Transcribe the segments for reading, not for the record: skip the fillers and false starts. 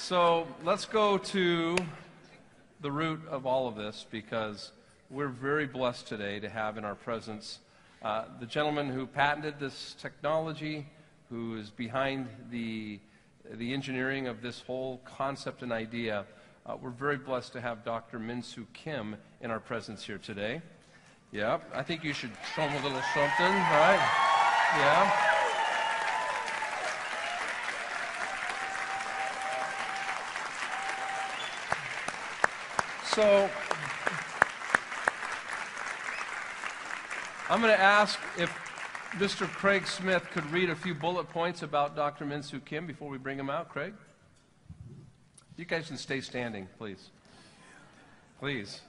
So let's go to the root of all of this, because we're very blessed today to have in our presence the gentleman who patented this technology, who is behind the engineering of this whole concept and idea. We're very blessed to have Dr. Min Soo Kim in our presence here today. Yeah, I think you should show him a little something, right? Yeah. So I'm going to ask if Mr. Craig Smith could read a few bullet points about Dr. Min Soo Kim before we bring him out. Craig? You guys can stay standing, please. Please.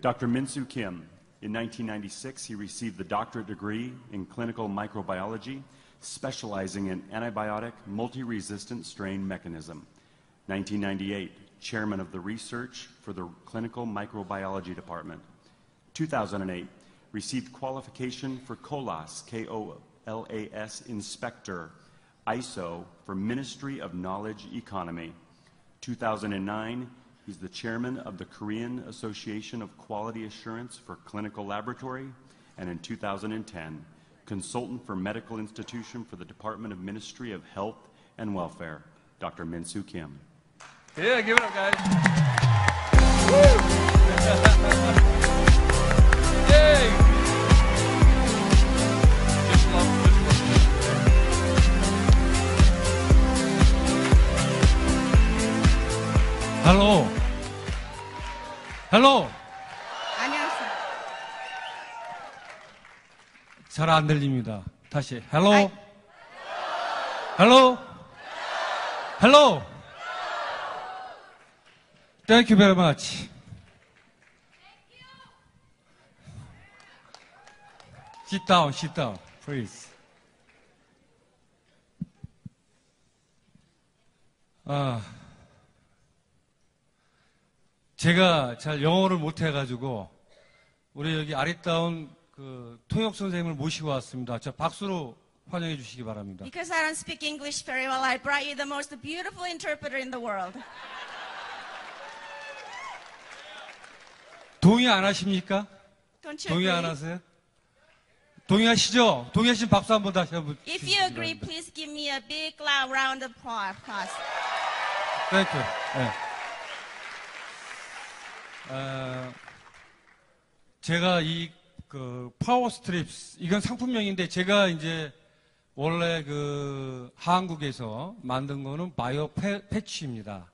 Dr. Min Soo Kim. In 1996, he received the doctorate degree in clinical microbiology, specializing in antibiotic multi-resistant strain mechanism. 1998, chairman of the research for the clinical microbiology department. 2008, received qualification for COLAS, K-O-L-A-S inspector, ISO for Ministry of Knowledge Economy. 2009, he's the chairman of the Korean Association of Quality Assurance for Clinical Laboratory, and in 2010, consultant for medical institution for the Department of Ministry of Health and Welfare. Dr. Min Soo Kim. Yeah, give it up, guys. Yay! Just love. Hello. Hello. 안녕하세요. 잘 안 들립니다. 다시. Hello. Hello. Hello. Thank you very much. Sit down, please. 제가 잘 영어를 못해가지고 우리 여기 아리따운 그 통역 선생님을 모시고 왔습니다. 저 박수로 환영해 주시기 바랍니다. Because I don't speak English very well, I brought you the most beautiful interpreter in the world. 동의 안 하십니까? Don't you 동의 agree? 안 하세요? 동의하시죠? 동의하시면 박수 한번 다시 한번 If 주시기 you agree, 바랍니다. please give me a big loud round of applause. Thank you. 네. 제가 그 파워 스트립스, 이건 상품명인데 제가 이제 원래 그 한국에서 만든 거는 바이오 패치입니다.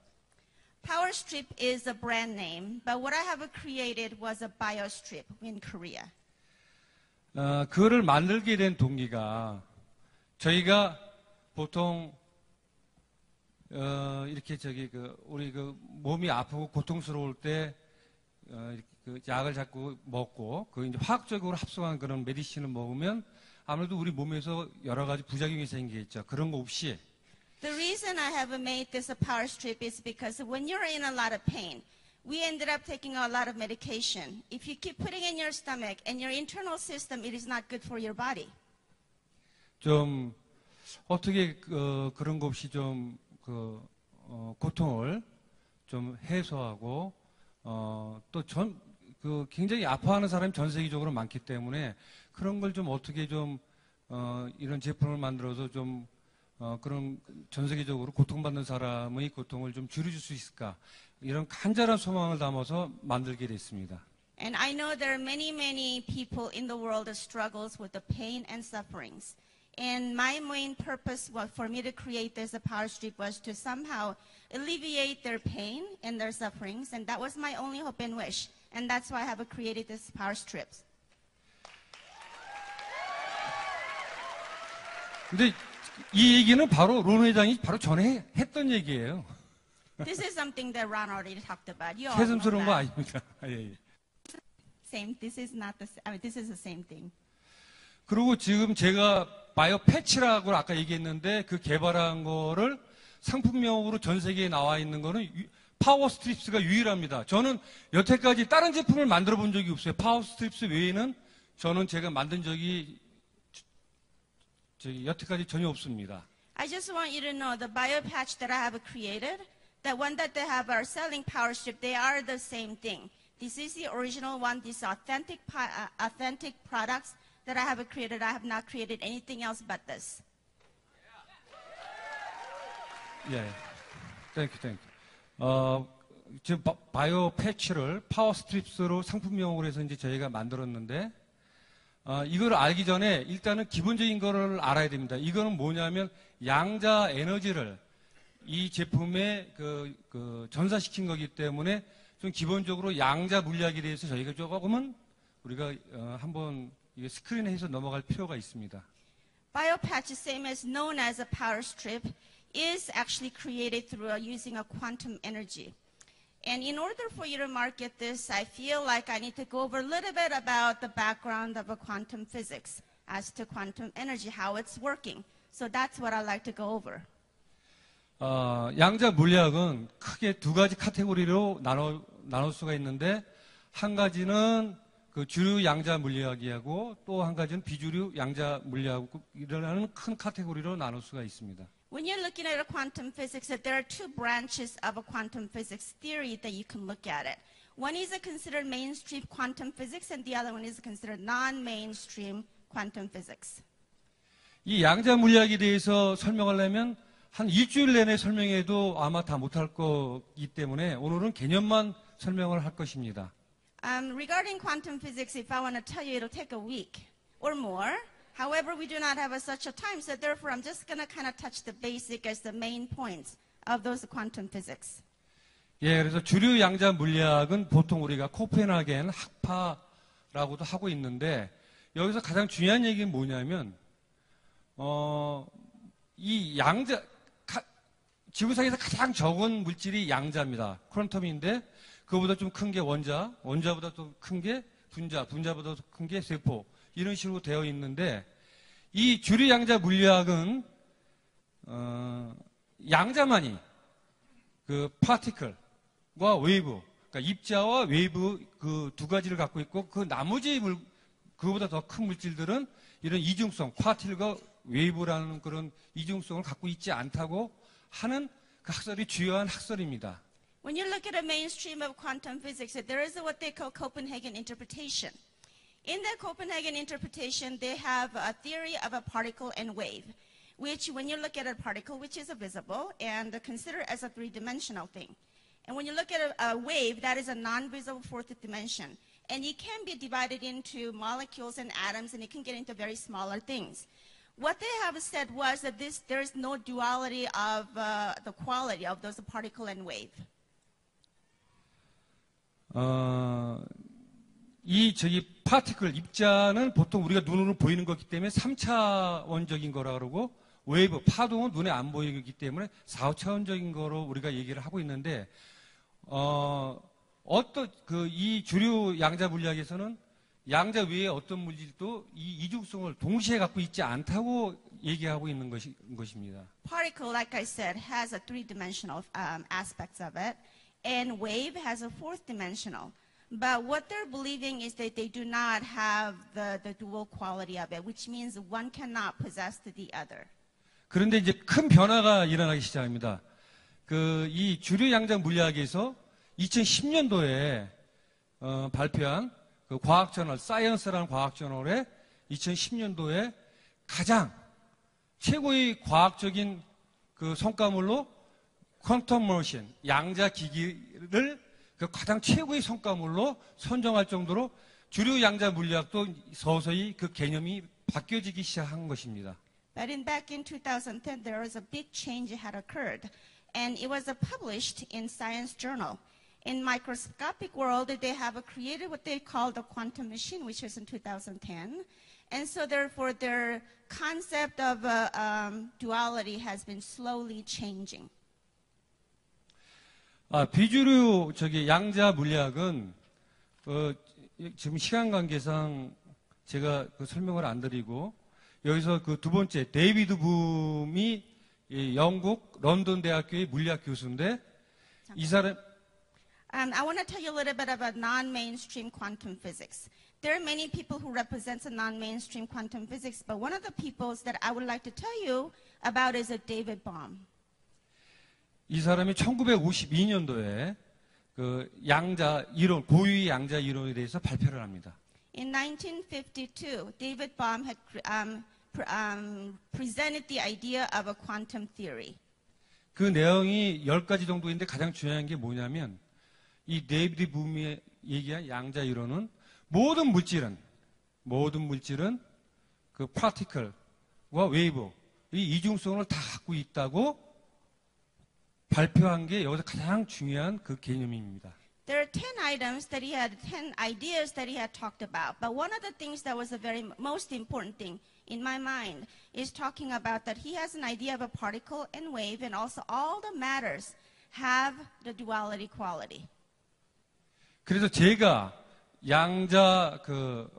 Power Strip is a brand name, but what I have created was a BioStrip in Korea. 그거를 만들게 된 동기가 저희가 보통 이렇게 우리 그 몸이 아프고 고통스러울 때 그 약을 자꾸 먹고 그 이제 화학적으로 합성한 그런 메디신을 먹으면 아무래도 우리 몸에서 여러 가지 부작용이 생기겠죠. 그런 거 없이. The reason I have made this a power strip is because when you're in a lot of pain, we ended up taking a lot of medication. If you keep putting in your stomach and your internal system, it is not good for your body. 좀 어떻게 그런 거 없이 좀 고통을 좀 해소하고 또 굉장히 아파하는 사람이 전 세계적으로 많기 때문에 그런 걸 좀 어떻게 좀 이런 제품을 만들어서 좀 그런 전 세계적으로 고통받는 사람의 고통을 좀 줄여줄 수 있을까? 이런 간절한 소망을 담아서 만들게 됐습니다. And I know there are many people in the world that struggles with the pain and sufferings. And my main purpose for me to create this power strip was to somehow alleviate their pain and their sufferings. And that was my only hope and wish. And that's why I have created this power strips. 근데 이 얘기는 바로 론 회장이 바로 전에 했던 얘기예요. This is something that Ron already talked about. You all know 새삼스러운 거 that. 아닙니다. 예. Same. This is not the. I mean, this is the same thing. 그리고 지금 제가 바이오 패치라고 아까 얘기했는데 그 개발한 거를 상품명으로 전 세계에 나와 있는 거는 파워 스트립스가 유일합니다. 저는 여태까지 다른 제품을 만들어 본 적이 없어요. 파워 스트립스 외에는 저는 제가 만든 적이 여태까지 전혀 없습니다. I just want you to know the bio patch that I have created, the one that they have are selling Power Strip, they are the same thing. This is the original one. These are authentic products that I have created. I have not created anything else but this. 예, 땡큐. 지금 바이오 패치를 파워 스트립스로 상품명으로 해서 이제 저희가 만들었는데, 이걸 알기 전에 일단은 기본적인 거를 알아야 됩니다. 이거는 뭐냐면 양자 에너지를 이 제품에 전사시킨 거기 때문에 좀 기본적으로 양자 물리학에 대해서 저희가 조금은 우리가 한번 스크린에 해서 넘어갈 필요가 있습니다. BioPatch, same as known as a power strip, is actually created through using a quantum energy. And in order for you to market this, I feel like I need to go over a little bit about the background of a quantum physics as to quantum energy, how it's working. So that's what I'd like to go over. 양자 물리학은 크게 두 가지 카테고리로 나눌 수가 있는데, 한 가지는 그 주류 양자 물리학이고 또 한 가지는 비주류 양자 물리학이라는 큰 카테고리로 나눌 수가 있습니다. When you're looking at a quantum physics, there are two branches of a quantum physics theory that you can look at it. One is considered mainstream quantum physics, and the other one is considered non-mainstream quantum physics. 이 양자 물리학에 대해서 설명하려면 한 일주일 내내 설명해도 아마 다 못할 거기 때문에 오늘은 개념만 설명을 할 것입니다. Regarding quantum physics, if I want to tell you, it'll take a week or more. However, we do not have such a time, so therefore I'm just going to kind of touch the basic as the main points of those quantum physics. 예, 그래서 주류 양자 물리학은 보통 우리가 코펜하겐 학파라고도 하고 있는데, 여기서 가장 중요한 얘기는 뭐냐면, 이 양자, 지구상에서 가장 적은 물질이 양자입니다. 퀀텀인데, 그거보다 좀 큰 게 원자, 원자보다 또 큰 게 분자, 분자보다 더 큰 게 세포, 이런 식으로 되어 있는데, 이 주류 양자 물리학은 양자만이 그 파티클과 웨이브, 그러니까 입자와 웨이브 그 두 가지를 갖고 있고, 그 나머지 그거보다 더 큰 물질들은 이런 이중성, 파티클과 웨이브라는 그런 이중성을 갖고 있지 않다고 하는 그 학설이 주요한 학설입니다. When you look at a mainstream of quantum physics, there is what they call Copenhagen interpretation. In the Copenhagen interpretation, they have a theory of a particle and wave, which when you look at a particle, which is visible, and consider as a three-dimensional thing. And when you look at a wave, that is a non-visible fourth dimension. And it can be divided into molecules and atoms, and it can get into very smaller things. What they have said was that there is no duality of the quality of those particle and wave. 파티클, 입자는 보통 우리가 눈으로 보이는 거기 때문에 3차원적인 거라 그러고, 웨이브, 파동은 눈에 안 보이기 때문에 4차원적인 거로 우리가 얘기를 하고 있는데, 이 주류 양자 물리학에서는 양자 외에 어떤 물질도 이 이중성을 동시에 갖고 있지 않다고 얘기하고 있는 것입니다. Particle, like I said, has a three-dimensional aspects of it, and wave has a fourth-dimensional. But what they're believing is that they do not have the dual quality of it, which means one cannot possess the other. 그런데 이제 큰 변화가 일어나기 시작합니다. 이 주류 양자 물리학에서 2010년도에 발표한 그 과학저널, 사이언스라는 과학저널에 2010년도에 가장 최고의 과학적인 그 성과물로 퀀텀 머신, 양자 기기를 그 가장 최고의 성과물로 선정할 정도로 주류 양자 물리학도 서서히 그 개념이 바뀌어지기 시작한 것입니다. But back in 2010, there was a big change that had occurred, and it was published in Science Journal. In microscopic world, they have created what they call the quantum machine, which was in 2010, and so therefore their concept of duality has been slowly changing. 비주류 양자 물리학은 지금 시간 관계상 제가 설명을 안 드리고, 여기서 그 두 번째 데이비드 붐이 영국 런던 대학교의 물리학 교수인데, 이 사람 I want to tell you a little bit about non-mainstream quantum physics. There are many people who represent non-mainstream quantum physics, but one of the people that I would like to tell you about is a David Bohm. 이 사람이 1952년도에 그 양자 이론, 고유의 양자 이론에 대해서 발표를 합니다. In 1952, David Bohm had presented the idea of a quantum theory. 그 내용이 10가지 정도인데 가장 중요한 게 뭐냐면 이 데이비드 붐이 얘기한 양자 이론은 모든 물질은 그 파티클과 웨이브 이 이중성을 다 갖고 있다고 발표한 게 여기서 가장 중요한 그 개념입니다. There are 10 items that he had, 10 ideas that he had talked about. But one of the things that was the very most important thing in my mind is talking about that he has an idea of a particle and wave, and also all the matters have the duality quality. 그래서 제가 양자 그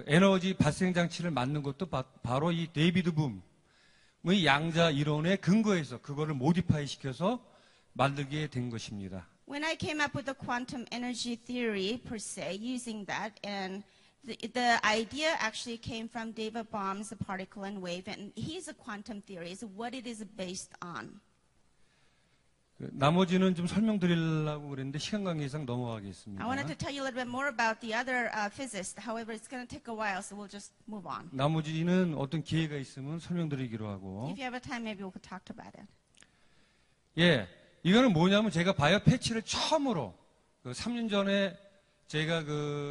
에너지 발생 장치를 만든 것도 바로 이 데이비드 붐의 양자 이론에 근거해서 그거를 모디파이 시켜서 만들게 된 것입니다. When I came up with the quantum energy theory per se, using that, and the idea actually came from David Bohm's particle and wave, and he's a quantum theory, is what it is based on. 나머지는 좀 설명드리려고 그랬는데 시간 관계상 넘어가겠습니다. I wanted to tell you a little bit more about the other physicists. However, it's going to take a while, so we'll just move on. 나머지는 어떤 기회가 있으면 설명드리기로 하고. If you have a time, maybe we could talk about it. 예, 이거는 뭐냐면 제가 바이오 패치를 처음으로 3년 전에 제가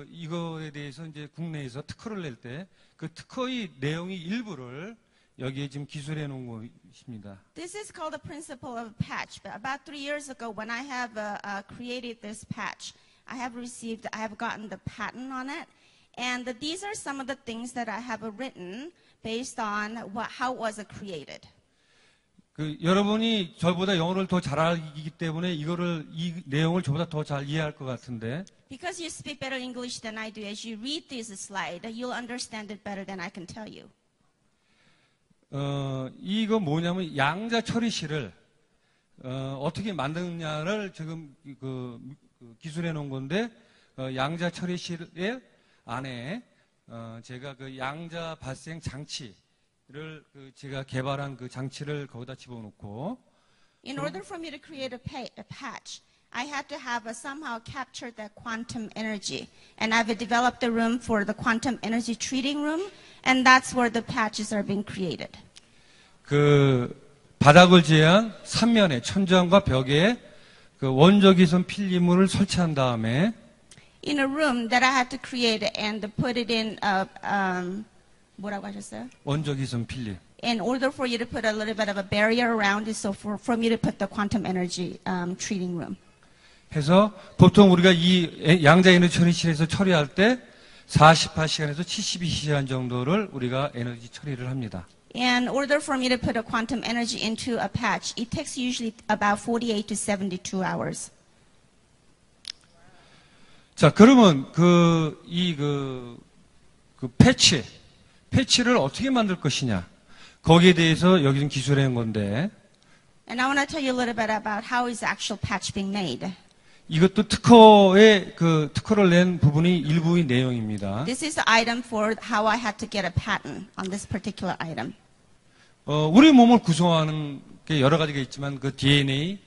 이거에 대해서 이제 국내에서 특허를 낼 때 그 특허의 내용의 일부를 여기에 지금 기술해 놓은 것입니다. This is called the principle of patch. But about 3 years ago, when I have created this patch, I have gotten the patent on it, and these are some of the things that I have written based on how it was created. 여러분이 저보다 영어를 더 잘 알기 때문에 이 내용을 저보다 더 잘 이해할 것 같은데. Because you speak better English than I do, as you read this slide, you'll understand it better than I can tell you. 이거 뭐냐면 양자 처리실을 어떻게 만드느냐를 지금 기술해 놓은 건데 양자 처리실 안에 제가 그 양자 발생 장치를 제가 개발한 그 장치를 거기다 집어넣고. In order for me to create a patch, I had to have somehow captured that quantum energy, and I've developed a room for the quantum energy treating room, and that's where the patches are being created. 바닥을 제한 3면에 천장과 벽에 원적이선 필름을 설치한 다음에 in a room that I had to create and put it in 뭐라고 하셨어요? 원적이선 필름. In order for you to put a little bit of a barrier around it, so for me to put the quantum energy treating room. 해서 보통 우리가 이 양자 에너지 처리실에서 처리할 때 48시간에서 72시간 정도를 우리가 에너지 처리를 합니다. In order for me to put a quantum energy into a patch, it takes usually about 48 to 72 hours. 자, 그러면 패치를 어떻게 만들 것이냐? 거기에 대해서 여기는 기술해 온 건데. And I want to tell you a little bit about how is actual patch being made. 이것도 특허를 낸 부분이 일부의 내용입니다. This is the item for how I had to get a patent on this particular item. 우리 몸을 구성하는 게 여러 가지가 있지만 그 DNA,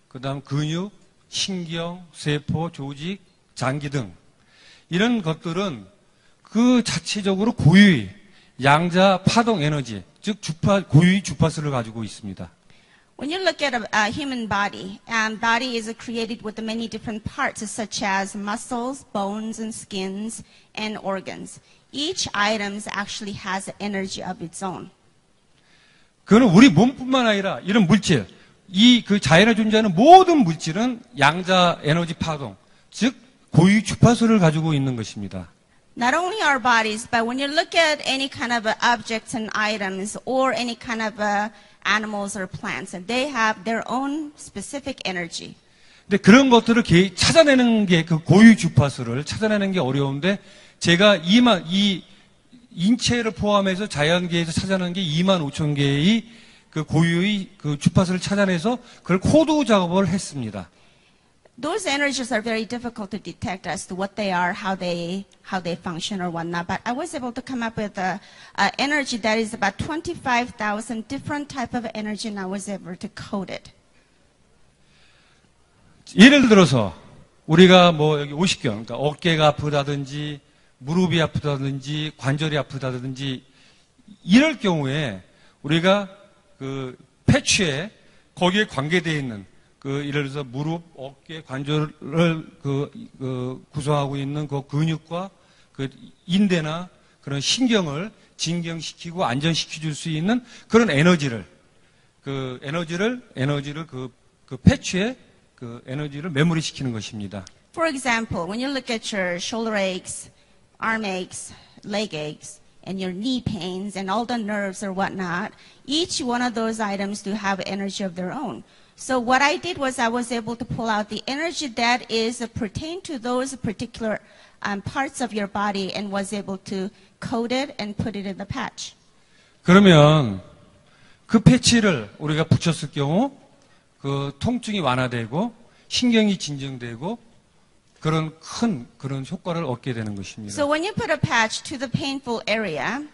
그다음 근육, 신경, 세포, 조직, 장기 등 이런 것들은 그 자체적으로 고유의 양자 파동 에너지, 즉 고유의 주파수를 가지고 있습니다. When you look at a human body, body is created with many different parts, such as muscles, bones, and skins, and organs. Each item actually has energy of its own. 그는 우리 몸뿐만 아니라 이런 물질, 그 자연에 존재하는 모든 물질은 양자 에너지 파동, 즉 고유 주파수를 가지고 있는 것입니다. Not only our bodies, but when you look at any kind of objects and items, or any kind of animals or plants, and they have their own specific energy. 근데 그런 것들을 찾아내는 게 그 고유 주파수를 찾아내는 게 어려운데 제가 이 인체를 포함해서 자연계에서 찾아내는 게 25,000개의 그 고유의 그 주파수를 찾아내서 그걸 코드 작업을 했습니다. those energies are very difficult to detect as to what they are, how they function or whatnot. But I was able to come up with a energy that is about 25,000 different type of energy, and I was able to code it. 예를 들어서 우리가 뭐 여기 50견, 그러니까 어깨가 아프다든지 무릎이 아프다든지 관절이 아프다든지 이럴 경우에 우리가 그 패치에 거기에 관계되어 있는 그 예를 들어서 무릎, 어깨, 관절을 구성하고 있는 그 근육과 그 인대나 그런 신경을 진경시키고 안전시켜 줄 수 있는 그런 에너지를 그 패치에 그 에너지를 메모리 시키는 것입니다. For example, when you look at your shoulder aches, arm aches, leg aches, and your knee pains and all the nerves or whatnot, each one of those items do have energy of their own. So what I did was I was able to pull out the energy that is pertain to those particular parts of your body and was able to code it and put it in the patch. 그러면 그 패치를 우리가 붙였을 경우 그 통증이 완화되고 신경이 진정되고 그런 그런 효과를 얻게 되는 것입니다. So when you put a patch to the painful area,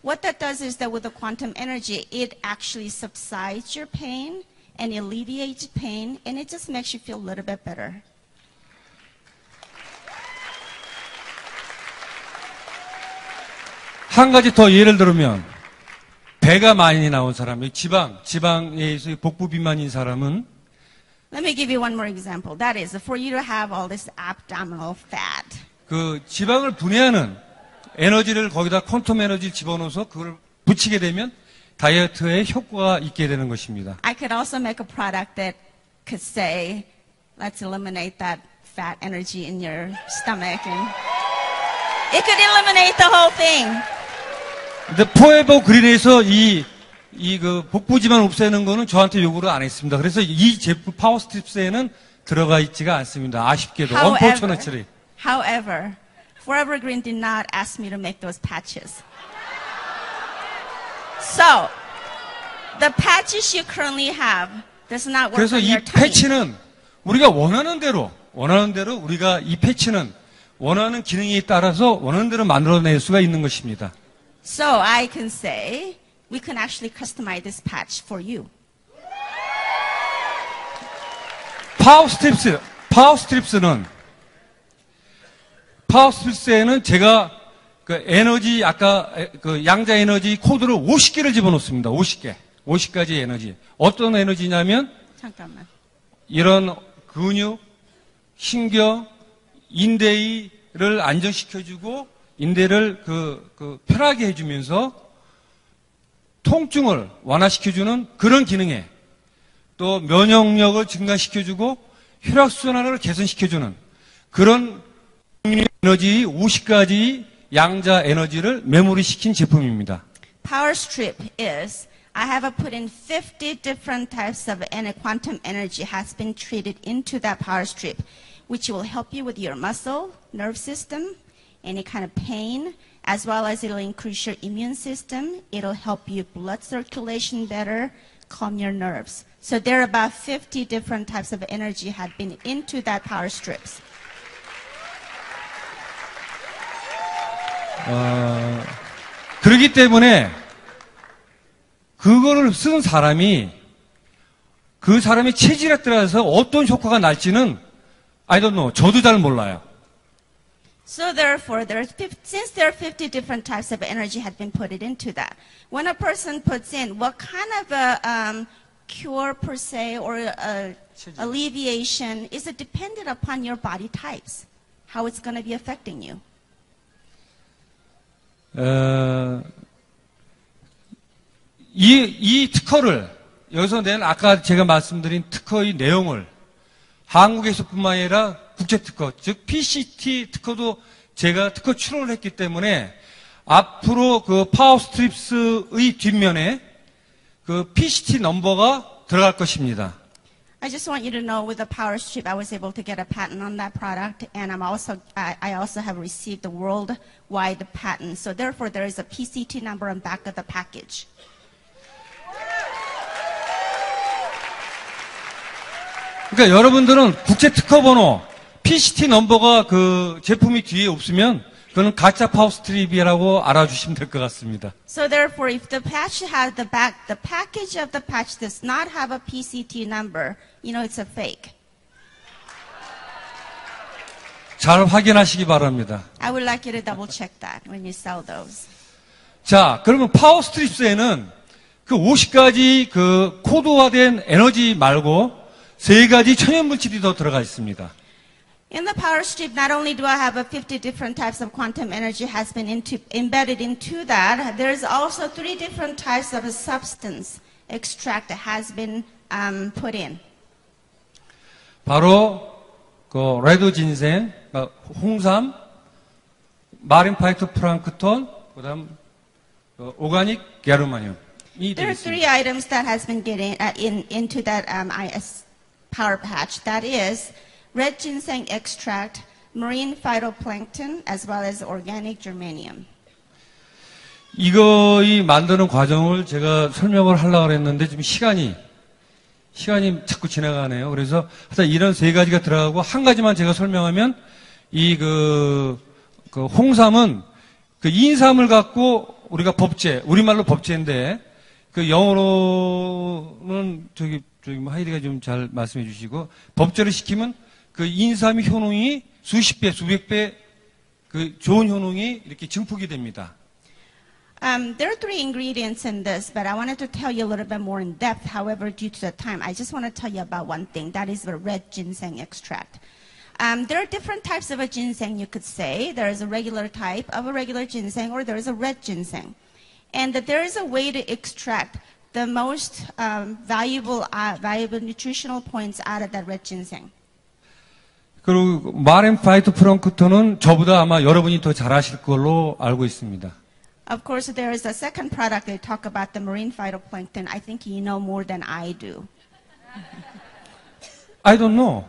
what that does is that with the quantum energy, it actually subsides your pain and alleviates pain, and it just makes you feel a little bit better. 한 가지 더 예를 들면 배가 많이 나온 사람, 지방에 복부 비만인 사람은 Let me give you one more example. That is, for you to have all this abdominal fat. 그 지방을 분해하는 에너지를 거기다 퀀텀 에너지를 집어넣어서 그걸 붙이게 되면 다이어트에 효과가 있게 되는 것입니다. I could also make a product that could say, let's eliminate that fat energy in your stomach, and it could eliminate the whole thing. 근데 포에버 그린에서 그 복부 지방 없애는 거는 저한테 요구를 안 했습니다. 그래서 이 제품 파워 스트립스에는 들어가 있지가 않습니다. 아쉽게도. Unfortunately. However, Forever Green did not ask me to make those patches. So, the patches you currently have does not work 그래서 on 이 your tummy. 패치는 우리가 원하는 대로 우리가 이 패치는 원하는 기능에 따라서 원하는 대로 만들어낼 수가 있는 것입니다. So I can say, we can actually customize this patch for you. 파워 스트립스에는 제가 그 에너지 아까 그 양자 에너지 코드를 50개를 집어넣습니다. 50가지 에너지. 어떤 에너지냐면 잠깐만. 이런 근육, 신경, 인대를 안정시켜주고 인대를 편하게 해주면서 통증을 완화시켜주는 그런 기능에 또 면역력을 증가시켜주고 혈액순환을 개선시켜주는 그런 에너지 50가지 양자 에너지를 메모리시킨 제품입니다. Power strip is, I have put in 50 different types of quantum energy has been treated into that power strip, which will help you with your muscle, nerve system, any kind of pain, as well as it'll increase your immune system. It'll help you blood circulation better, calm your nerves. So there are about 50 different types of energy had been into that power strips. 그렇기 때문에 그거를 쓴 사람이 그 사람의 체질에 따라서 어떤 효과가 날지는 I don't know. 저도 잘 몰라요. So therefore, since there are 50 different types of energy had been put into that, when a person puts in what kind of a cure per se or alleviation is it dependent upon your body types, how it's going to be affecting you. 이 특허를 여기서 낸 아까 제가 말씀드린 특허의 내용을 한국에서뿐만 아니라 국제 특허, 즉 PCT 특허도 제가 특허 출원을 했기 때문에 앞으로 그 파워 스트립스의 뒷면에 그 PCT 넘버가 들어갈 것입니다. I just want you to know with the power strip, I was able to get a patent on that product, and I also have received the worldwide patent. So therefore, there is a PCT number on back of the package. 그러니까 여러분들은 국제 특허 번호, PCT 넘버가 그 제품이 뒤에 없으면 그거는 가짜 파워스트립이라고 알아주시면 될 것 같습니다. So therefore, if the patch has the package of the patch does not have a PCT number, you know it's a fake. 잘 확인하시기 바랍니다. I would like you to double check that when you sell those. 자, 그러면 파워스트립스에는 그 50가지 그 코드화된 에너지 말고 3가지 천연물질이 더 들어가 있습니다. In the power strip, not only do I have a 50 different types of quantum energy has been embedded into that, there's also 3 different types of a substance extract that has been put in. 바로 그 레드 진생, 홍삼, 마린 파이토 프랑크톤, 그다음 오가닉 게르마늄이 There are 3 되겠습니다. items that has been getting into that IS power patch. That is red ginseng extract, marine phytoplankton, as well as organic germanium. 이 만드는 과정을 제가 설명을 하려고 했는데 지금 시간이 자꾸 지나가네요. 그래서 하여튼 이런 3가지가 들어가고 한 가지만 제가 설명하면 그 홍삼은 그 인삼을 갖고 우리가 우리말로 법제인데 그 영어로는 저기 하이디가 좀 잘 말씀해 주시고 법제를 시키면 그 인삼의 효능이 수십 배, 수백 배 그 좋은 효능이 이렇게 증폭이 됩니다. There are 3 ingredients in this, but I wanted to tell you a little bit more in depth. However, due to the time, I just want to tell you about one thing. That is the red ginseng extract. There are different types of a ginseng, you could say. There is a regular type of a regular ginseng, or there is a red ginseng. And that there is a way to extract the most valuable nutritional points out of that red ginseng. 그리고 마린 파이토 프랑크톤은 저보다 아마 여러분이 더 잘 아실 걸로 알고 있습니다. Of course, there is a second product they talk about, the marine phytoplankton. I think you know more than I do. I don't know.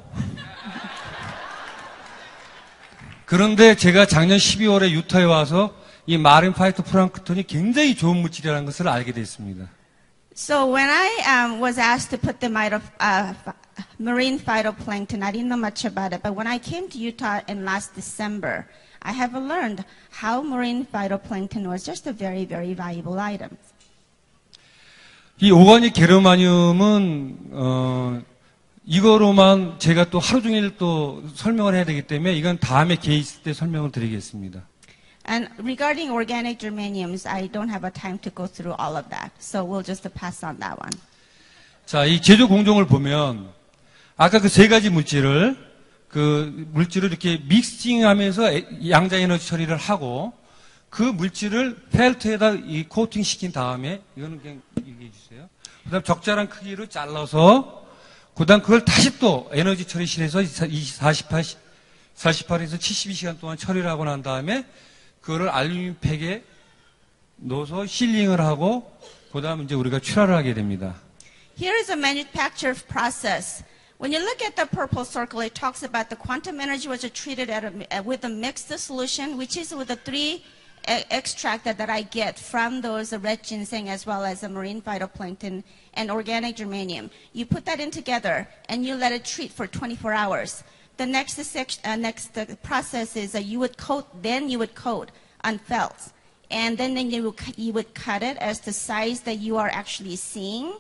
그런데 제가 작년 12월에 유타에 와서 이 마린 파이토 프랑크톤이 굉장히 좋은 물질이라는 것을 알게 됐습니다. So when I was asked to put the marine phytoplankton, I didn't know much about it. But when I came to Utah in last December, I have learned how marine phytoplankton was just a very, very valuable item. 이 오가닉 게르마늄은 이거로만 제가 또 하루 종일 또 설명을 해야 되기 때문에 이건 다음에 기회 있을 때 설명을 드리겠습니다. And regarding organic germaniums, I don't have a time to go through all of that. So we'll just pass on that one. 자, 이 제조 공정을 보면 아까 그 3가지 물질을 이렇게 믹싱하면서 양자 에너지 처리를 하고 그 물질을 펠트에다 이 코팅 시킨 다음에 이거는 그냥 얘기해 주세요. 그다음 적절한 크기로 잘라서 그다음 그걸 다시 또 에너지 처리실에서 48에서 72시간 동안 처리를 하고 난 다음에 그거를 알루미늄 팩에 넣어서 실링을 하고 그다음 이제 우리가 출하를 하게 됩니다. Here is a manufacture process. When you look at the purple circle, it talks about the quantum energy was treated with a mixed solution, which is with the 3 extract that I get from those red ginseng as well as the marine phytoplankton and organic germanium. You put that in together and you let it treat for 24 hours. The next process is you would coat on felts. And then you would cut it as the size that you are actually seeing.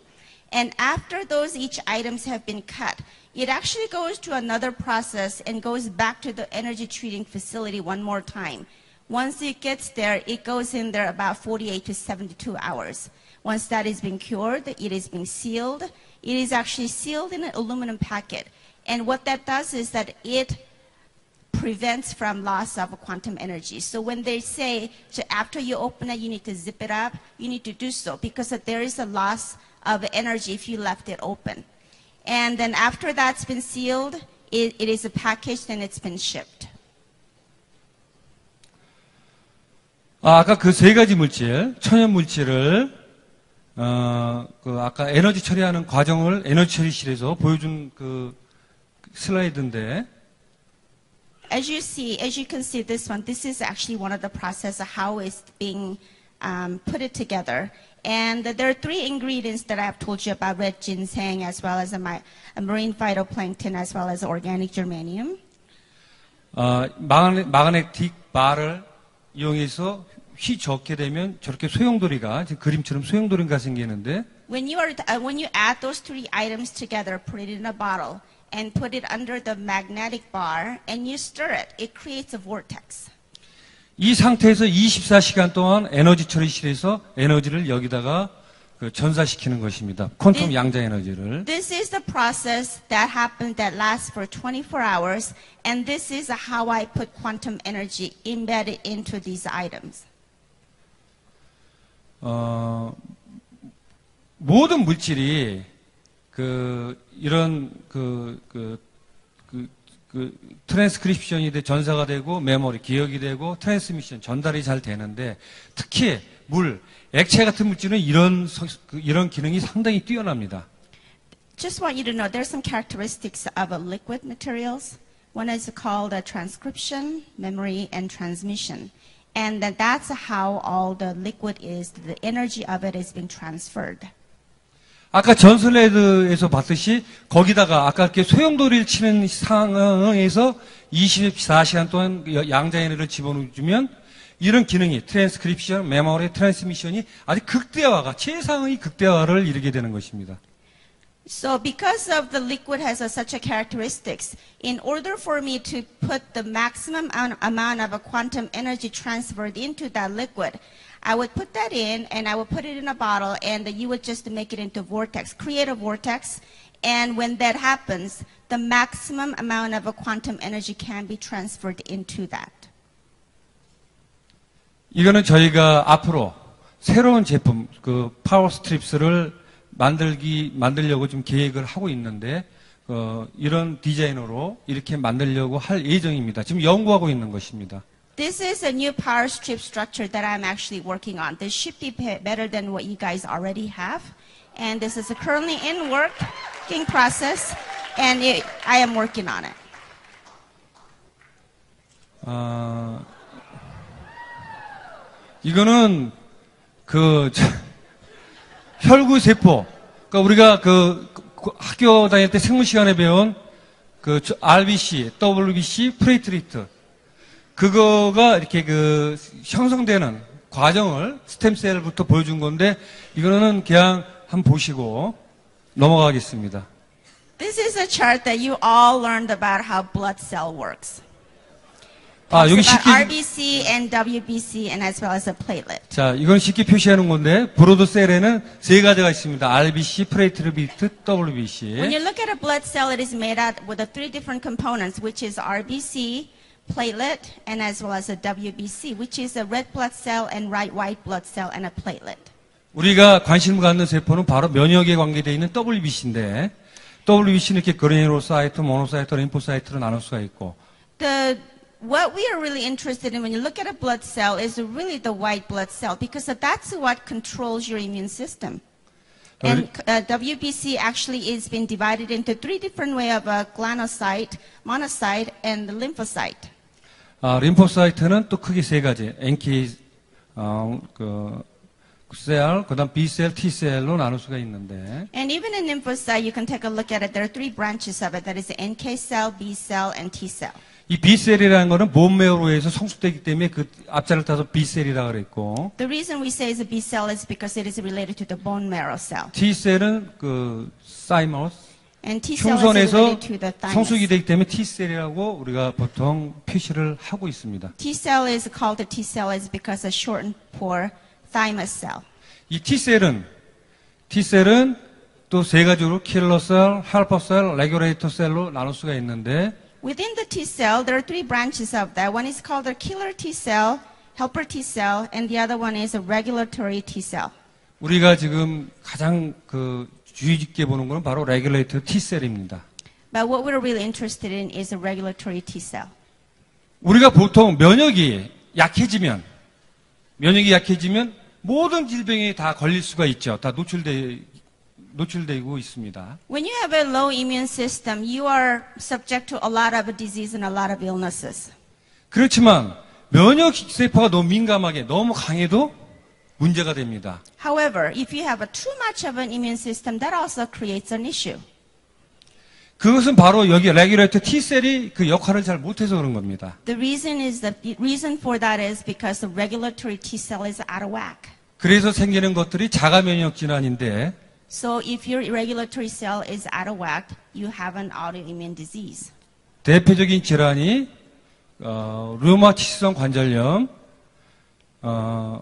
And after those each items have been cut, it actually goes to another process and goes back to the energy treating facility one more time. Once it gets there, it goes in there about 48 to 72 hours. Once that is being cured, it is being sealed. It is actually sealed in an aluminum packet. And what that does is that it prevents from loss of quantum energy. So when they say after you open it, you need to zip it up, you need to do so because there is a loss of energy if you left it open. And then after that's been sealed, it is packaged and it's been shipped. 아까 그 3가지 물질, 천연 물질을 아까 에너지 처리하는 과정을 에너지 처리실에서 보여준 그 슬라이드인데. As you can see this one, this is actually one of the process of how it's being put it together. And there are three ingredients that I've told you about: red ginseng, as well as a marine phytoplankton, as well as organic germanium. 마그네틱 바를 이용해서 휘젓게 되면 저렇게 소용돌이가 지금 그림처럼 소용돌이가 생기는데 When you add those three items together, put it in a bottle, and put it under the magnetic bar, and you stir it, it creates a vortex. 이 상태에서 24시간 동안 에너지 처리실에서 에너지를 여기다가 전사시키는 것입니다. 퀀텀 양자 에너지를. This is the process that happens that lasts for 24 hours, and this is how I put quantum energy embedded into these items. 모든 물질이 이런 트랜스크립션이 전사가 되고 메모리 기억이 되고 트랜스미션 전달이 잘 되는데 특히 액체 같은 물질은 이런 기능이 상당히 뛰어납니다. Just want you to know there's some characteristics of liquid materials. One is called transcription, memory, and transmission. And that's how all the liquid is, the energy of it is being transferred. 아까 전슬레드에서 봤듯이 거기다가 아까 이렇게 소용돌이를 치는 상황에서 24시간 동안 양자 에너지를 집어넣으면 이런 기능이 트랜스크립션, 메모리, 트랜스미션이 아주 최상의 극대화를 이루게 되는 것입니다. So because of the liquid has such a characteristics, in order for me to put the maximum amount of a quantum energy transferred into that liquid, I would put that in and I would put it in a bottle and you would just make it into vortex, create a vortex, and when that happens, the maximum amount of a quantum energy can be transferred into that. 이거는 저희가 앞으로 새로운 제품, 파워 스트립스를 만들려고 좀 계획을 하고 있는데, 이런 디자이너로 이렇게 만들려고 할 예정입니다. 지금 연구하고 있는 것입니다. This is a new power strip structure that I'm actually working on. This should be better than what you guys already have. And this is currently in working process, and I am working on it. 이거는 혈구세포, 그러니까 우리가 학교 다닐 때 생물 시간에 배운 RBC, WBC, 프레이트리트, 그거가 이렇게 형성되는 과정을 스템셀부터 보여준 건데, 이거는 그냥 한번 보시고 넘어가겠습니다. This is a chart that you all learned about how blood cell works. 여기 It's 쉽게, about RBC and WBC and as well as a platelet. 자, 이건 쉽게 표시하는 건데, 브로드셀에는 세 가지가 있습니다. RBC, 프레이트리트, WBC. When you look at a blood cell, it is made out with the three different components, which is RBC, platelet, and as well as a WBC, which is a red blood cell and white blood cell and a platelet. 우리가 관심을 갖는 세포는 바로 면역에 관계되어 있는 WBC인데, WBC는 이렇게 그래뉴로사이트, 모노사이트, 림포사이트로 나눌 수가 있고, What we are really interested in when you look at a blood cell is really the white blood cell, because that's what controls your immune system. And WBC actually is been divided into three different ways of glanocyte, monocyte, and the lymphocyte. 림포사이트는 또 크게 세 가지, NK 셀, 그다음 B셀, T셀로 나눌 수가 있는데. And even in lymphocyte, you can take a look at it. There are three branches of it. That is the NK cell, B cell, and T cell. 이 B셀이라는 거는 본메어로에서 성숙되기 때문에 그 앞자를 따서 B셀이라고 그랬고. The reason we say it's a B cell is because it is related to the bone marrow cell. T셀은 사이머스, And T cell is 흉선에서 related to the 성숙이 thymus. 되기 때문에 T셀이라고 우리가 보통 표시를 하고 있습니다. T cell is called a T cell is because it's shortened for thymus cell. 이 T셀은 또 세 가지로 킬러셀, 헬퍼셀, 레귤레이터셀로 나눌 수가 있는데 Within the T cell, there are three branches of that. One is called a killer T cell, helper T cell, and the other one is a regulatory T cell. 우리가 지금 가장 주의 깊게 보는 것은 바로 레귤레이터 T셀입니다. But what we're really interested in is a regulatory T cell. 우리가 보통 면역이 약해지면 모든 질병에 다 걸릴 수가 있죠. 다 노출되고 있습니다. When you have a low immune system, you are subject to a lot of disease and a lot of illnesses. 그렇지만 면역 세포가 너무 민감하게 너무 강해도 문제가 됩니다. However, if you have too much of an immune system, that also creates an issue. 그것은 바로 여기 레귤레이터 T셀이 그 역할을 잘 못해서 그런 겁니다. The reason for that is because the regulatory T cell is out of whack. 그래서 생기는 것들이 자가 면역 질환인데 So if your regulatory cell is out of whack, you have an autoimmune disease. 대표적인 질환이 류마티성 관절염,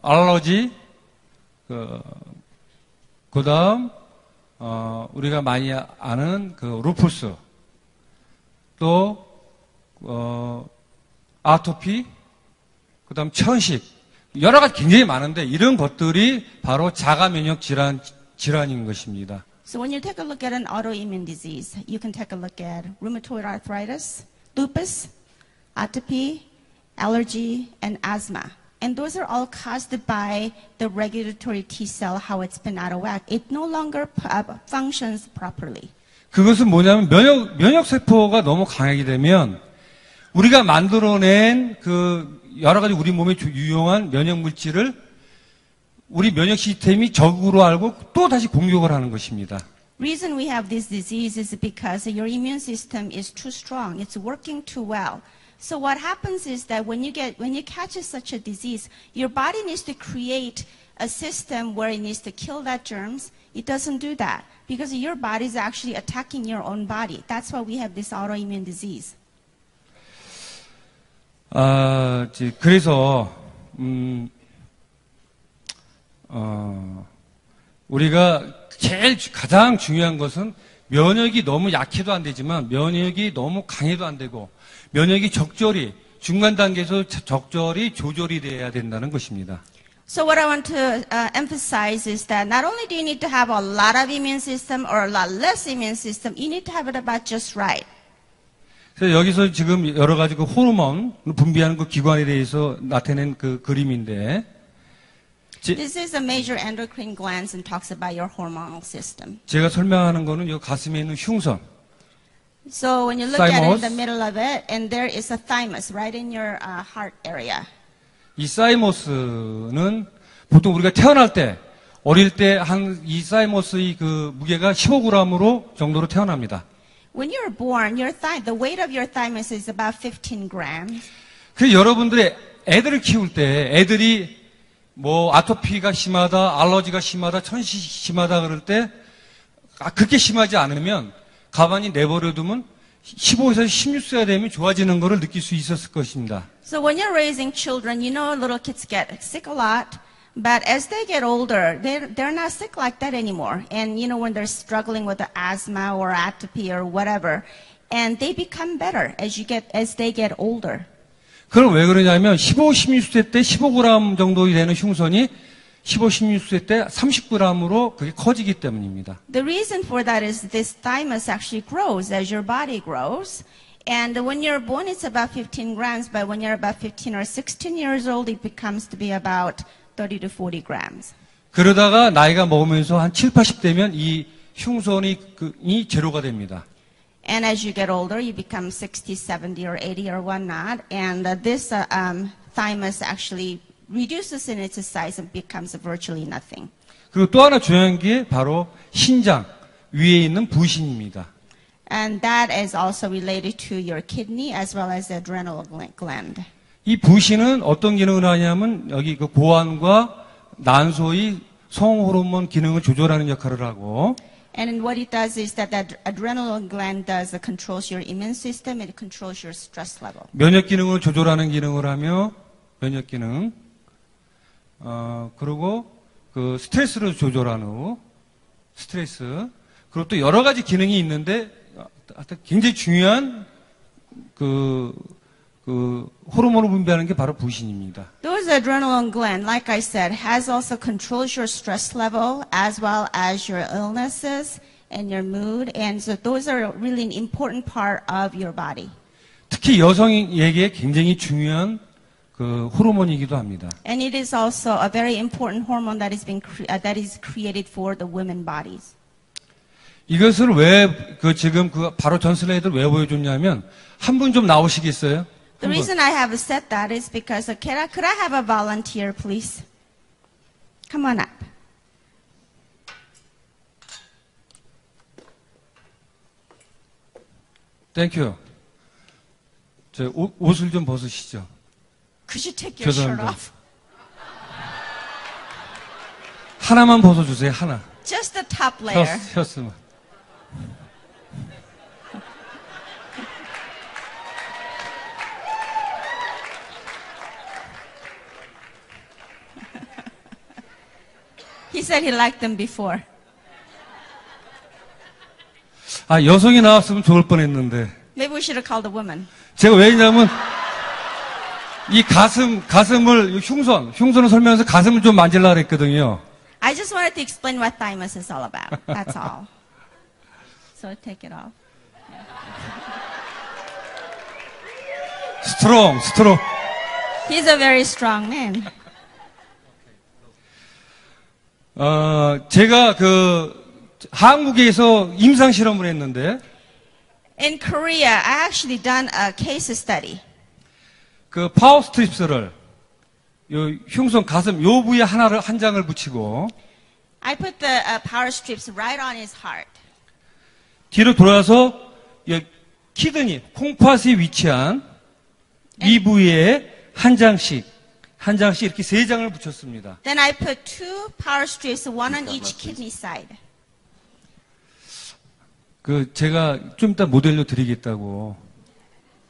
알러지, 그다음 우리가 많이 아는 그 루푸스, 또 아토피, 그다음 천식, 여러 가지 굉장히 많은데 이런 것들이 바로 자가 면역 질환인 것입니다. So when you take a look at an autoimmune disease, you can take a look at rheumatoid arthritis, lupus, atopy, allergy, and asthma. And those are all caused by the regulatory T cell, how it's been out of whack. It no longer functions properly. 그것은 뭐냐면 면역 세포가 너무 강하게 되면 우리가 만들어낸 그 여러 가지 우리 몸에 유용한 면역 물질을 우리 면역 시스템이 적으로 알고 또 다시 공격을 하는 것입니다. Reason we have this disease is because your immune system is too strong. It's working too well. So what happens is that when you catch such a disease, your body needs to create a system where it needs to kill that germs. It doesn't do that because your body is actually attacking your own body. That's why we have this autoimmune disease. 그래서 우리가 가장 중요한 것은 면역이 너무 약해도 안 되지만 면역이 너무 강해도 안 되고 면역이 적절히 중간 단계에서 적절히 조절이 돼야 된다는 것입니다. So what I want to emphasize is that not only do you need to have a lot of immune system or a lot less immune system, you need to have it about just right. 그래서 여기서 지금 여러 가지 그 호르몬 분비하는 그 기관에 대해서 나타낸 그 그림인데 This is a major endocrine glands and talks about your hormonal system. 제가 설명하는 거는 이 가슴에 있는 흉선. So when you look at it in Thymus. the middle of it, and there is a thymus right in your heart area. 이 사이머스는 보통 우리가 태어날 때 어릴 때 이 사이머스의 그 무게가 15g으로 정도로 태어납니다. When you're born, the weight of your thymus is about 15 grams. 그래서 여러분들이 애들을 키울 때 애들이 뭐 아토피가 심하다, 알러지가 심하다, 천식이 심하다 그럴 때 그렇게 심하지 않으면 가만히 내버려두면 15에서 16세가 되면 좋아지는 것을 느낄 수 있었을 것입니다. So when you're raising children, you know little kids get sick a lot, but as they get older, they're not sick like that anymore. And you know when they're struggling with the asthma or atopy or whatever, and they become better as they get older. 그럼 왜 그러냐면 15, 16세 때 15g 정도 되는 흉선이 15, 16세 때 30g으로 그게 커지기 때문입니다. The reason for that is this thymus actually grows as your body grows. And when you're born, it's about 15 grams, but when you're about 15 or 16 years old, it becomes to be about 30 to 40 grams. 그러다가 나이가 먹으면서 한 7, 80 되면 이 흉선이 제로가 됩니다. And as you get older, you become 60, 70, or 80, or whatnot. And this thymus actually reduces in its size and becomes virtually nothing. 그리고 또 하나 중요한 게 바로 신장 위에 있는 부신입니다. And that is also related to your kidney as well as the adrenal gland. 이 부신은 어떤 기능을 하냐면 여기 그 고환과 난소의 성호르몬 기능을 조절하는 역할을 하고 And what it does is that adrenal gland controls your immune system, it controls your stress level. 면역 기능을 조절하는 기능을 하며 면역 기능 그리고 그 스트레스를 조절하는 스트레스 그리고 또 여러 가지 기능이 있는데 굉장히 중요한 그 호르몬을 분비하는 게 바로 부신입니다. Those adrenal gland, like I said, has also controls your stress level as well as your illnesses and your mood, and so those are really an important part of your body. 특히 여성에게 굉장히 중요한 그 호르몬이기도 합니다. And it is also a very important hormone that is created for the women bodies. 이것을 왜 지금 바로 전 슬라이드를 왜 보여줬냐면 한 분 좀 나오시겠어요? The reason I have said that is because could I have a volunteer, please? Come on up. 땡큐. 저 옷을 좀 벗으시죠. Could you take your shirt 죄송합니다. off? 하나만 벗어주세요. 하나. Just the top layer. 셔츠만. He said he liked them before. 아, 여성이 나왔으면 좋을 뻔했는데. Maybe we should have called a woman. 제가 왜냐면 이 가슴을 흉선을 설명해서 가슴을 좀 만질라 그랬거든요. I just wanted to explain what thymus is all about. That's all. So take it off. 스트롱. He's a very strong man. 제가 한국에서 임상 실험을 했는데, In Korea, I actually done a case study. 파워 스트립스를 흉선 가슴 요 부위에 한 장을 붙이고 I put the power strips right on his heart. 뒤로 돌아서 키드니 콩팥이 위치한 이 부위에 한 장씩 이렇게 3장을 붙였습니다. Then I put 2 power strips, one on each kidney side. 제가 좀 이따 모델료 드리겠다고.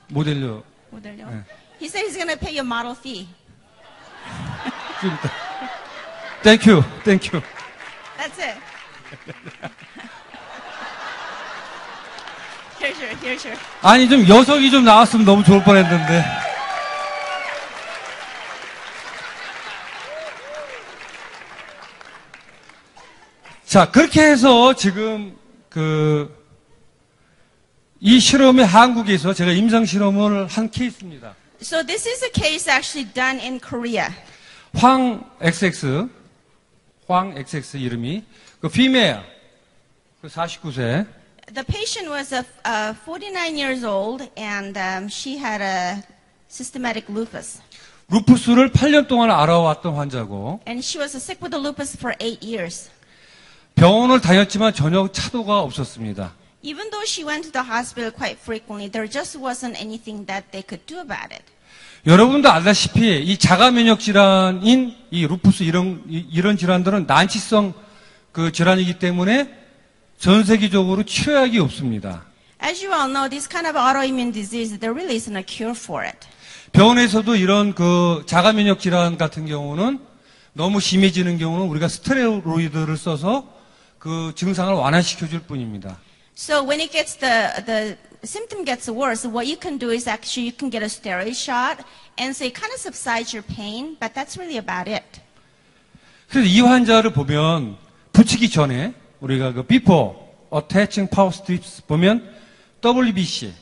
모델료. 네. He said he's going to pay you model fee. 좀 이따. 땡큐. That's it. Here's your. 아니, 좀 여성이 좀 나왔으면 너무 좋을 뻔 했는데. 자, 그렇게 해서 지금 이 실험이 한국에서 제가 임상 실험을 한 케이스입니다. So this is a case actually done in Korea. 황 XX 이름이 female 49세. The patient was 49 years old and she had a systematic lupus. 루푸스를 8년 동안 알아왔던 환자고 And she was sick with the lupus for 8 years. 병원을 다녔지만 전혀 차도가 없었습니다. Even though she went to the hospital quite frequently, there just wasn't anything that they could do about it. 여러분도 알다시피 이 자가 면역 질환인 이 루푸스 이런 질환들은 난치성 질환이기 때문에 전 세계적으로 치료약이 없습니다. As you all know, this kind of autoimmune disease, there really isn't a cure for it. 병원에서도 이런 자가 면역 질환 같은 경우는 너무 심해지는 경우는 우리가 스테로이드를 써서 증상을 완화시켜 줄 뿐입니다. So when it gets the symptom gets worse, what you can do is actually you can get a steroid shot, and so it kind of subsides your pain, but that's really about it. 그래서 이 환자를 보면 붙이기 전에 우리가 before attaching power strips 보면 WBC가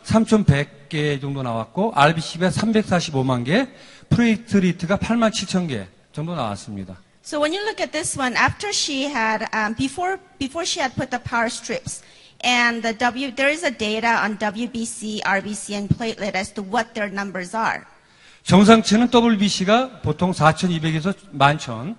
3,100개 정도 나왔고 RBC가 345만 개, 플레이트리트가 87,000개 정도 나왔습니다. So when you look at this one, after she had before she had put the power strips, and there is a data on WBC, RBC, and platelet as to what their numbers are. 정상치는 WBC가 보통 4,200에서 11,000.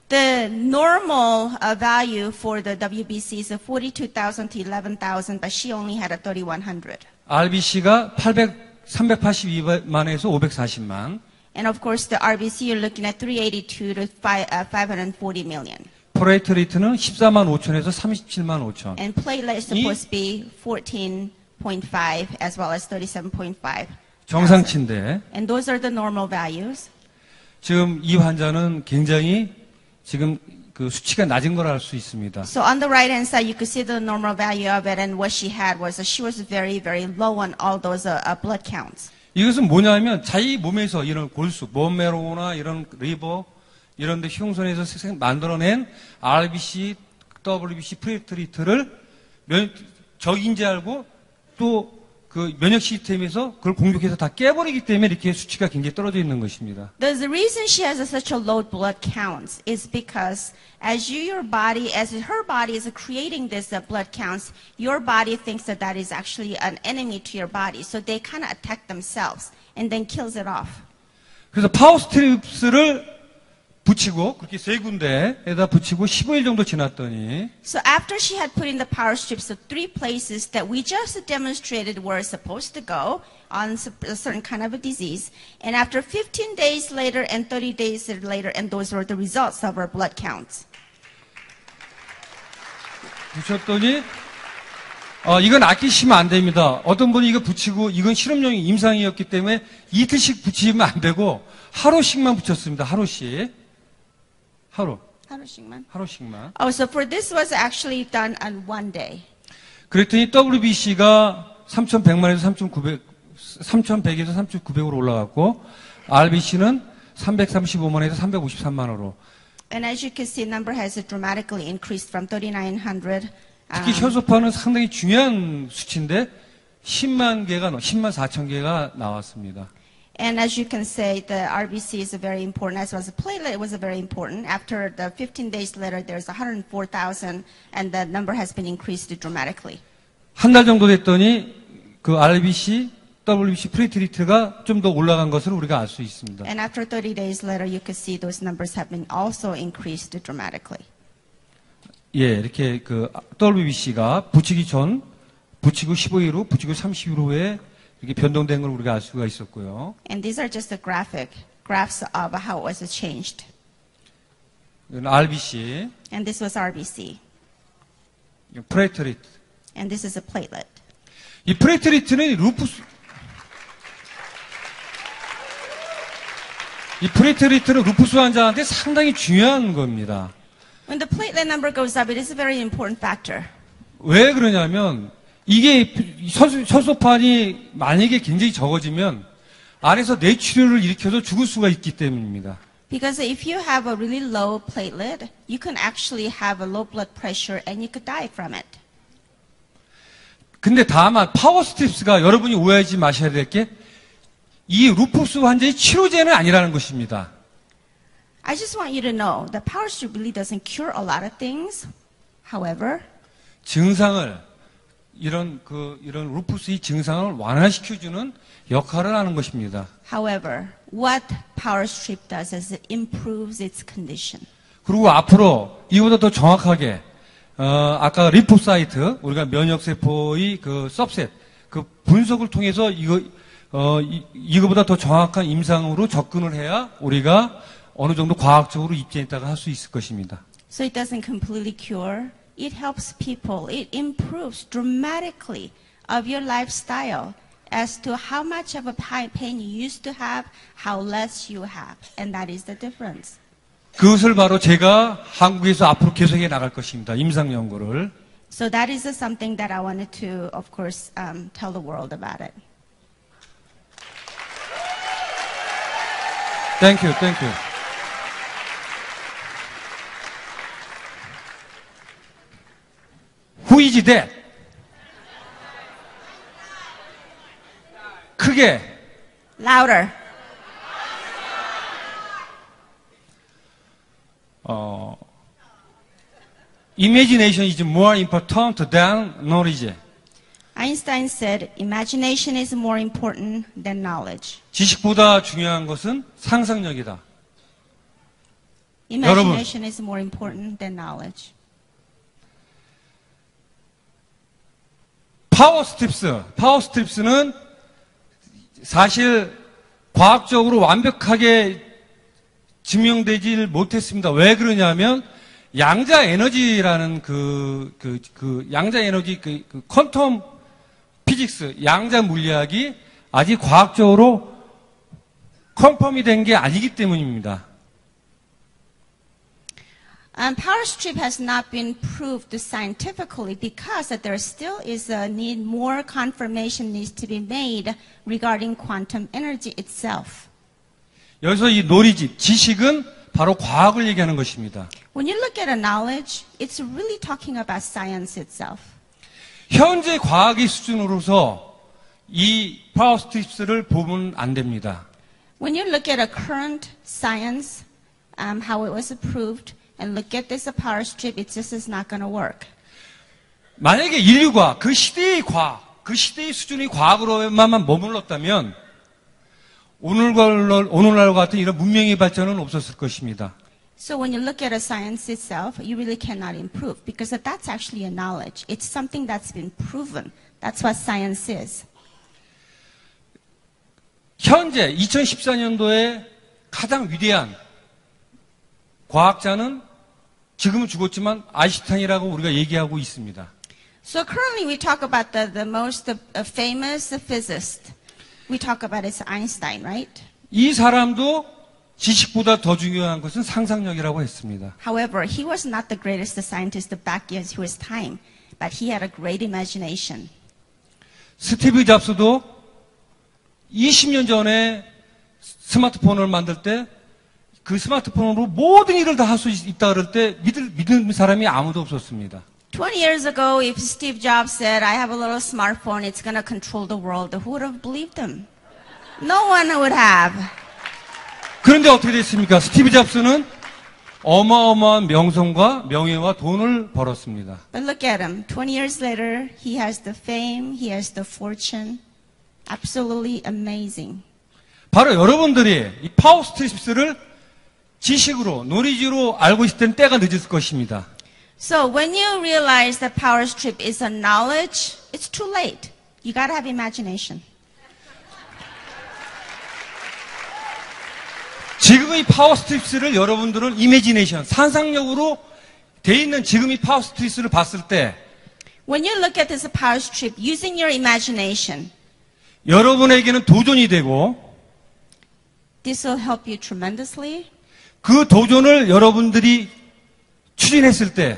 The normal value for the WBC is 42,000 to 11,000, but she only had a 3,100. RBC가 382만에서 540만. And of course, the RBC, you're looking at 382 to 540 million. 플레이트리트는 14만 5천에서 37만 5천. And platelet is supposed to be 14.5 as well as 37.5. 정상치인데 And those are the normal values. 지금 이 환자는 굉장히 지금 수치가 낮은 걸 알 수 있습니다. So on the right hand side, you could see the normal value of it, and what she had was she was very, very low on all those blood counts. 이것은 뭐냐면 자기 몸에서 이런 골수, 본메로나 이런 리버 이런 데 흉선에서 만들어낸 RBC, WBC, 플레이트리트를 적인 줄 알고 또 면역 시스템에서 그걸 공격해서 다 깨버리기 때문에 이렇게 수치가 굉장히 떨어져 있는 것입니다. The reason she has such a low blood counts is because as her body is creating this blood counts, your body thinks that is actually an enemy to your body. So they kind of attack themselves and then kills it off. 그래서 파워 스트립스를 붙이고 그렇게 세 군데에다 붙이고 15일 정도 지났더니 So after she had put in the power strips of 3 places that we just demonstrated were supposed to go on a certain kind of a disease, and after 15 days later and 30 days later, and those were the results of our blood counts. 붙였더니 이건 아끼시면 안 됩니다. 어떤 분이 이거 붙이고 이건 실험용 임상이었기 때문에 이틀씩 붙이면 안 되고 하루씩만 붙였습니다. 하루씩. 하루씩만. Oh, so for this was actually done on one day. 그랬더니 WBC가 3,100만에서 3,100에서 3,900으로 올라갔고 RBC는 335만에서 353만으로. And as you can see, the number has dramatically increased from 3,900. 특히 혈소판은 상당히 중요한 수치인데 10만 4천 개가 나왔습니다. And as you can say, the RBC is very important, as well as the platelet was very important. After the 15 days later, there's 104,000, and the number has been increased dramatically. 한 달 정도 됐더니 그 RBC, WBC 프레이트리트가 좀 더 올라간 것을 우리가 알 수 있습니다. And after 30 days later, you can see those numbers have been also increased dramatically. 예, 이렇게 그 WBC가 붙이기 전, 붙이고 15일 후, 붙이고 30일 후에 이렇게 변동된 걸 우리가 알 수가 있었고요. And these are just the graphs of how it was changed. 이건 RBC, And this was RBC. 프레이트리트. And this is a platelet. 이 프레이트리트는 루푸스 환자한테 상당히 중요한 겁니다. When the platelet number goes up, it is a very important factor. 왜 그러냐면 이게 혈소판이 만약에 굉장히 적어지면 안에서 뇌출혈을 일으켜서 죽을 수가 있기 때문입니다. Because if you have a really low platelet, you can actually have a low blood pressure and you could die from it. 근데 다만 파워스트립스가 여러분이 오해하지 마셔야 될 게 이 루푸스 환자의 치료제는 아니라는 것입니다. I just want you to know that power strip really doesn't cure a lot of things. However, 증상을 이런 루푸스의 증상을 완화시켜주는 역할을 하는 것입니다. However, what power strip does is it improves its condition. 그리고 앞으로 이보다 더 정확하게 아까 리포사이트 우리가 면역세포의 그 서브셋 그 분석을 통해서 이거보다 더 정확한 임상으로 접근을 해야 우리가 어느 정도 과학적으로 입증했다가 할 수 있을 것입니다. So it doesn't completely cure. It helps people. It improves dramatically of your lifestyle as to how much of a pain you used to have, how less you have. And that is the difference. 그것을 바로 제가 한국에서 앞으로 계속해 나갈 것입니다. 임상 연구를. So that is something that I wanted to, of course, tell the world about it. Thank you, thank you. Who is that? 크게. Louder. Imagination is more important than knowledge. Einstein said, imagination is more important than knowledge. 지식보다 중요한 것은 상상력이다. Imagination is more important than knowledge. 파워스트립스는 사실 과학적으로 완벽하게 증명되질 못했습니다. 왜 그러냐면 양자 에너지라는 양자 에너지 그 퀀텀 피직스 양자 물리학이 아직 과학적으로 컨펌이 된 게 아니기 때문입니다. Power strip has not been proved scientifically because there still is a need, more confirmation needs to be made regarding quantum energy itself. 여기서 이 knowledge, 지식은 바로 과학을 얘기하는 것입니다. When you look at a knowledge, it's really talking about science itself. 현재 과학의 수준으로서 이 파워 스트립스를 보면 안 됩니다. When you look at a current science, how it was proved, and look at this power strip, it just is not going to work. 만약에 인류가 그 시대의 과학, 그 시대의 수준의 과학으로만 머물렀다면 오늘날과 같은 이런 문명의 발전은 없었을 것입니다. So when you look at a science itself, you really cannot improve because that's actually a knowledge. It's something that's been proven. That's what science is. 현재 2014년도에 가장 위대한 과학자는 지금은 죽었지만 아인슈타인이라고 우리가 얘기하고 있습니다. So currently we talk about the most famous physicist. We talk about it's Einstein, right? 이 사람도 지식보다 더 중요한 것은 상상력이라고 했습니다. However, he was not the greatest scientist back in his time, but he had a great imagination. 스티브 잡스도 20년 전에 스마트폰을 만들 때 그 스마트폰으로 모든 일을 다 할 수 있다 그럴 때 믿는 사람이 아무도 없었습니다. 20 years ago, if Steve Jobs said, I have a little smartphone, it's going to control the world, who would have believed him? No one would have. 그런데 어떻게 됐습니까? 스티브 잡스는 어마어마한 명성과 명예와 돈을 벌었습니다. But look at him. 20 years later, he has the fame, he has the fortune. Absolutely amazing. 바로 여러분들이 이 파워 스트립스를 지식으로, 노리지로 알고 있을 때는 때가 늦을 것입니다. So when you realize that power strip is a knowledge, it's too late. You got to have imagination. 지금의 파워 스트립스를 여러분들은 이미지네이션, 상상력으로 돼 있는 지금의 파워 스트립스를 봤을 때 When you look at this power strip using your imagination, 여러분에게는 도전이 되고 this will help you tremendously. 그 도전을 여러분들이 추진했을 때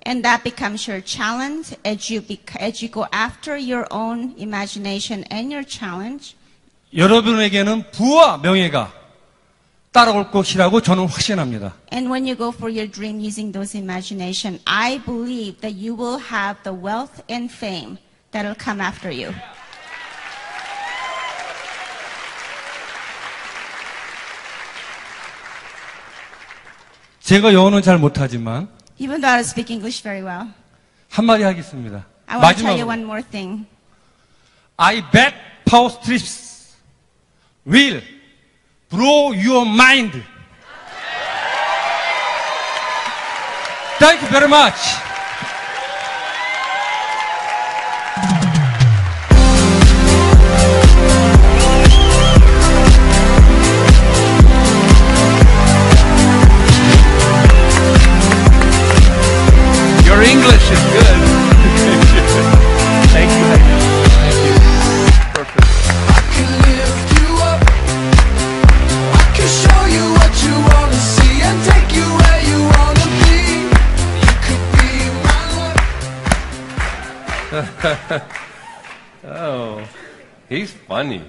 And that becomes your challenge as you go after your own imagination and your challenge. 여러분에게는 부와 명예가 따라올 것이라고 저는 확신합니다. And when you go for your dream using those imagination, I believe that you will have the wealth and fame that will come after you. 제가 영어는 잘 못하지만 Even though I speak English very well, 한마디 하겠습니다. I want to tell you 마지막으로 one more thing. I bet power strips will blow your mind. Thank you very much. Your English is good. Thank you. Thank you. Perfect. I can lift you up. I can show you what you wanna see and take you where you wanna be. You could be my love. Oh, he's funny.